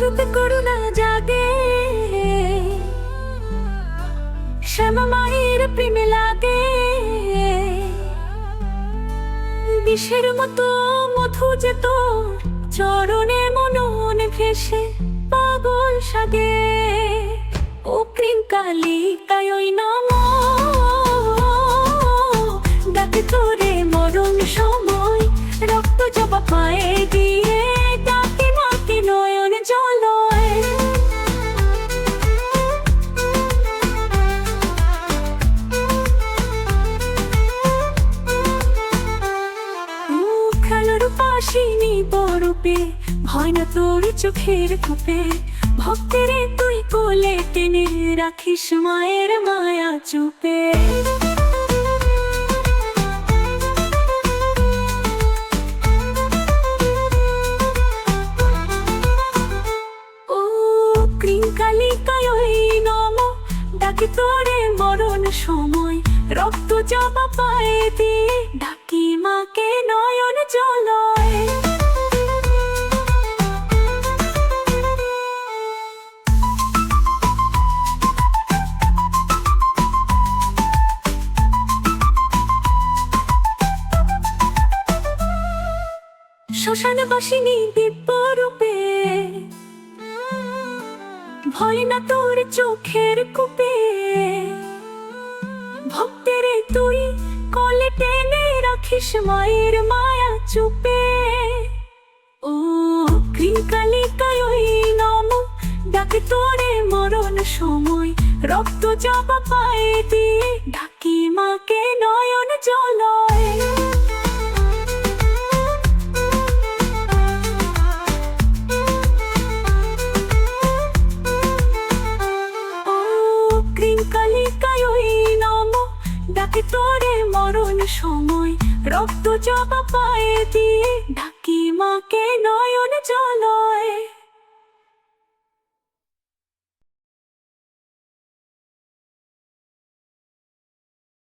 রূপে করুণা জাগে, শ্যামা মায়ের প্রেমে লাগে। বিষের মতো মধু যে তোর চরণে মনন ভেসে পাগল সাগে। ও কৃঙ্কালিকায় নমঃ, ডাকে তোরে মরণ সময়, রক্ত জবা পায়ে দিয়ে ডাকে মাকে নয়ন জলয়। খেলার পাশিনী বরূপে, ভয় না তোর চোখের কূপে। ভক্তের তুই কোলে টেনে রাখিস মায়ের মায়া চুপে। ও কৃঙ্কালিকায় নমঃ, ডাকি তোরে মরণ সময়, রক্ত জবা পায়ে দিয়ে ডাকি মাকে নয়ন জলয়। শ্মশানবাসিনী দিব্য রূপে, ভয় না তোর চোখের কূপে। ভক্তের তুই কোলে টেনে রাখিস মায়ের মায়া চুপে। ও কৃঙ্কালিকায় নমঃ, ডাকে তোরে মরণ সময়, রক্ত জবা পায়ে দিয়ে ডাকি মাকে নয়ন জলয়। কৃঙ্কালিকায় নমঃ, ডাকে তোরে মরণ সময়, রক্ত জবা পায়ে দিয়ে ডাকি মাকে নয়ন জলয়।